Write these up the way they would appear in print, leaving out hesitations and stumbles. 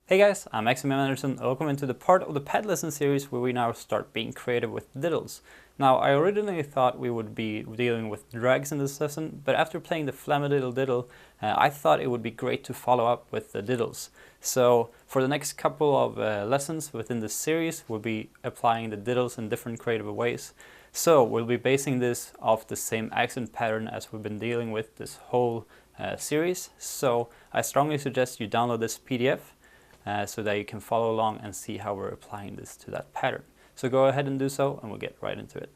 Hey guys, I'm Maxadrums and welcome into the part of the pad lesson series where we now start being creative with diddles. Now, I originally thought we would be dealing with drags in this lesson, but after playing the Flammadiddle diddle, I thought it would be great to follow up with the diddles. So, for the next couple of lessons within this series, we'll be applying the diddles in different creative ways. So, we'll be basing this off the same accent pattern as we've been dealing with this whole series. So, I strongly suggest you download this PDF. So that you can follow along and see how we're applying this to that pattern. So go ahead and do so and we'll get right into it.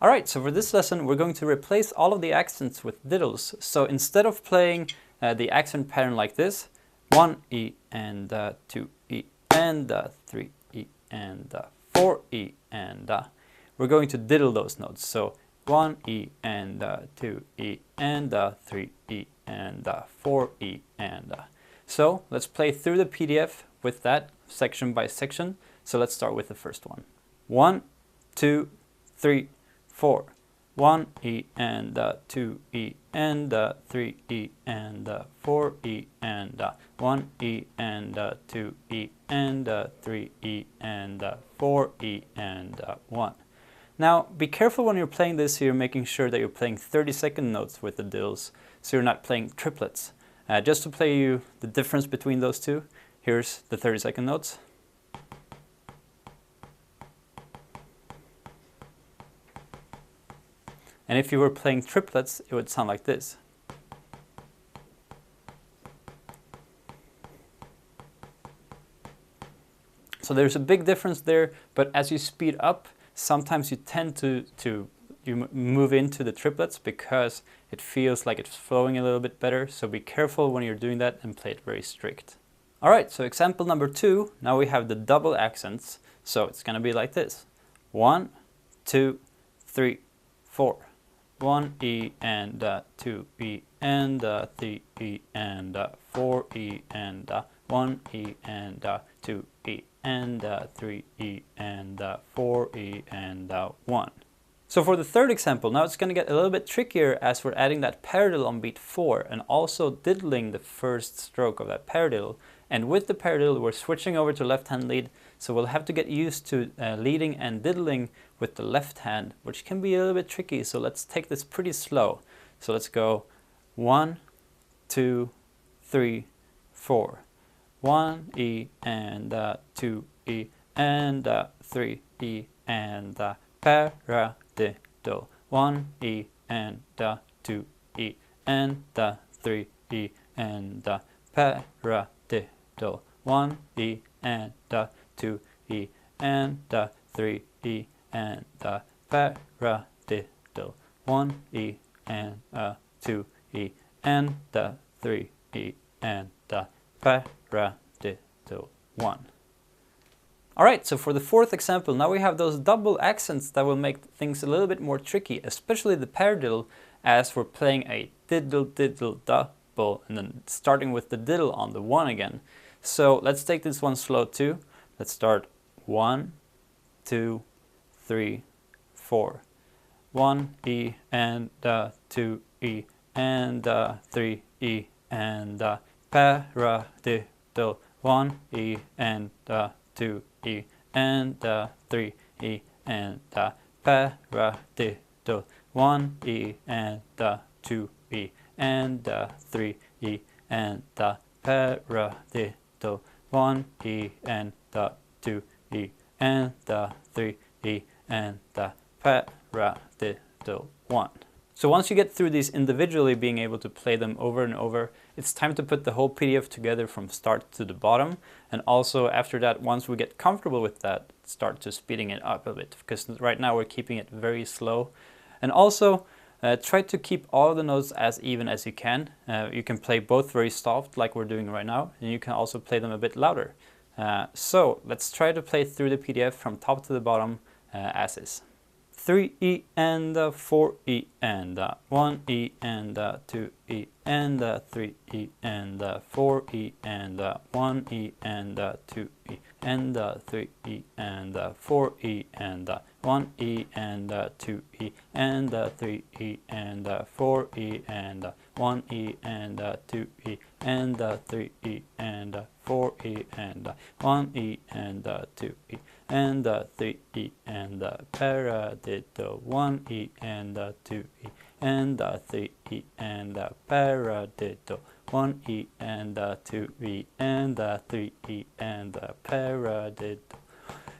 Alright, so for this lesson we're going to replace all of the accents with diddles. So instead of playing the accent pattern like this, 1 E and 2 E and 3 E and 4 E and we're going to diddle those notes. So 1 E and 2 E and 3 E and 4 E and So let's play through the PDF with that section by section. So let's start with the first one. 1, 2, 3, 4. 1 E and 2 E and 3 E and 4 E and 1 E and 2 E and 3 E and 4 E and 1. Now, be careful when you're playing this here, making sure that you're playing 30-second notes with the diddles, so you're not playing triplets. Just to play you the difference between those two, here's the 30-second notes. And if you were playing triplets, it would sound like this. So there's a big difference there, but as you speed up, sometimes you tend to move into the triplets because it feels like it's flowing a little bit better. So be careful when you're doing that and play it very strict. Alright, so example number 2, now we have the double accents. So it's going to be like this. 1, 2, 3, 4. 1 E and 2 E and 3 E and 4 E and 1 E and 2 E and 3 E and 4 E and 1. So for the third example, now it's going to get a little bit trickier as we're adding that paradiddle on beat 4 and also diddling the first stroke of that paradiddle. And with the paradiddle, we're switching over to left-hand lead, so we'll have to get used to leading and diddling with the left hand, which can be a little bit tricky. So let's take this pretty slow. So let's go 1, 2, 3, 4. 1 E and 2 E and 3 E and paradiddle. 1 E and 2 E and 3 E and paradiddle. 1 E and 2 E and 3 E and paradiddle. 1 E and 2 E and 3 E and paradiddle. 1. Alright, so for the fourth example, now we have those double accents that will make things a little bit more tricky, especially the paradiddle, as we're playing a diddle, diddle, double, and then starting with the diddle on the 1 again. So let's take this one slow too. Let's start 1, 2, 3, 4. 1 E and 2 E and 3 E and paradiddle. 1 E and 2 E and 3 E and paradiddle. 1 E and 2 E and 3 E and paradiddle. 1 E and 2 E and 3 E and paradiddle. 1. So once you get through these individually, being able to play them over and over, it's time to put the whole PDF together from start to the bottom. And also after that, once we get comfortable with that, start to speeding it up a bit, because right now we're keeping it very slow. And also try to keep all the notes as even as you can. You can play both very soft like we're doing right now, and you can also play them a bit louder. So let's try to play through the PDF from top to the bottom as is. 3 E and 4 E and 1 E and 2 E and 3 E and 4 E and 1 E and 2 E and 3 E and 4 E and 1 E and 2 E and 3 E and 4 E and 1 E and 2 E and 3 E and 4E and 1E and 2E and 3E and paradiddle 1E and 2E and 3E and paradiddle 1E and 2E and 3E and paradiddle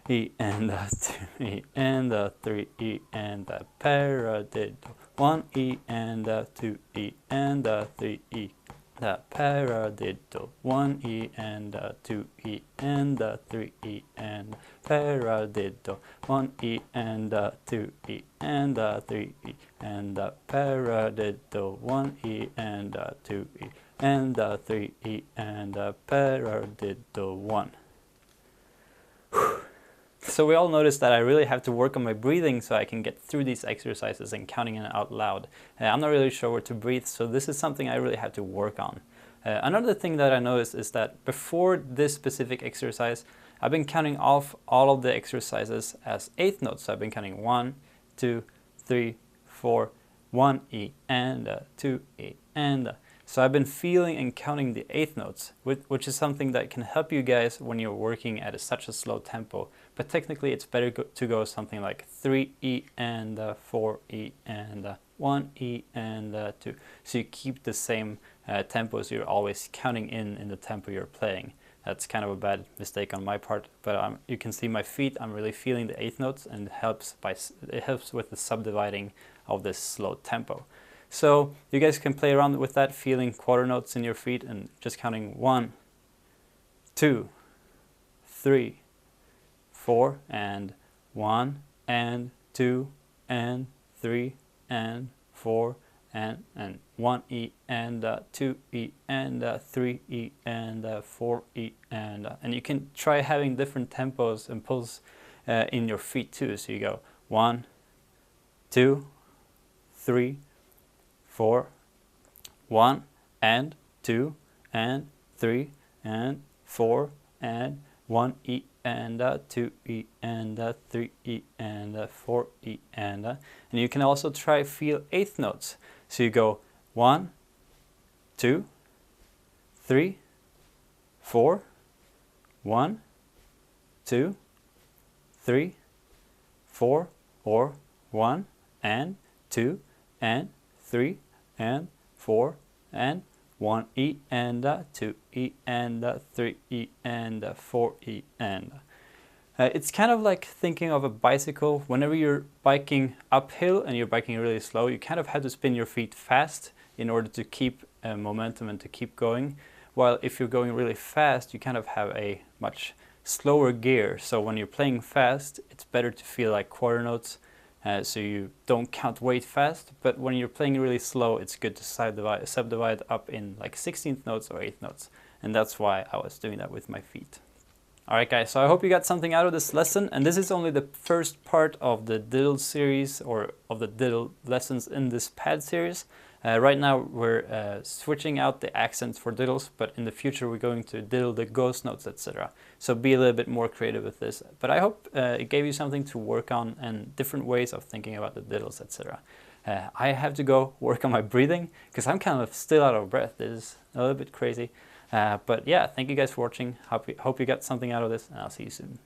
E and 2E and 3E and paradiddle 1E and 2E and 3E the paradiddle 1E and 2E and 3E and paradiddle 1E and 2E and 3E and paradiddle 1E and 2E and 3E and paradiddle 1. So we all noticed that I really have to work on my breathing so I can get through these exercises and counting it out loud. I'm not really sure where to breathe, so this is something I really have to work on. Another thing that I noticed is that before this specific exercise, I've been counting off all of the exercises as eighth notes. So I've been counting 1, 2, 3, 4, 1E and 2E and so I've been feeling and counting the eighth notes, which is something that can help you guys when you're working at such a slow tempo. But technically it's better to go something like 3E and 4E and 1E and 2. So you keep the same tempo, so you're always counting in the tempo you're playing. That's kind of a bad mistake on my part, but you can see my feet, I'm really feeling the eighth notes, and it helps with the subdividing of this slow tempo. So you guys can play around with that, feeling quarter notes in your feet and just counting 1, 2, 3, 4, and 1 and 2 and 3 and 4 and 1E and 2E and 3E and 4E and you can try having different tempos and pulls in your feet too. So you go 1, 2, 3, 4, 1 and 2 and 3 and 4 and 1E and 2E and 3E and 4E and you can also try feel eighth notes. So you go 1, 2, 3, 4, 1, 2, 3, 4, or 1 and 2 and 3 and 4 and 1E and 2E and 3E and 4E and it's kind of like thinking of a bicycle. Whenever you're biking uphill and you're biking really slow, you kind of have to spin your feet fast in order to keep momentum and to keep going. While if you're going really fast, you kind of have a much slower gear. So when you're playing fast, it's better to feel like quarter notes. So you don't count weight fast, but when you're playing really slow, it's good to subdivide up in like 16th notes or 8th notes. And that's why I was doing that with my feet. Alright guys, so I hope you got something out of this lesson, and this is only the first part of the diddle series, or of the diddle lessons in this pad series. Right now we're switching out the accents for diddles, but in the future we're going to diddle the ghost notes, etc. So be a little bit more creative with this. But I hope it gave you something to work on and different ways of thinking about the diddles, etc. I have to go work on my breathing because I'm kind of still out of breath. This is a little bit crazy. But yeah, thank you guys for watching. Hope you got something out of this, and I'll see you soon.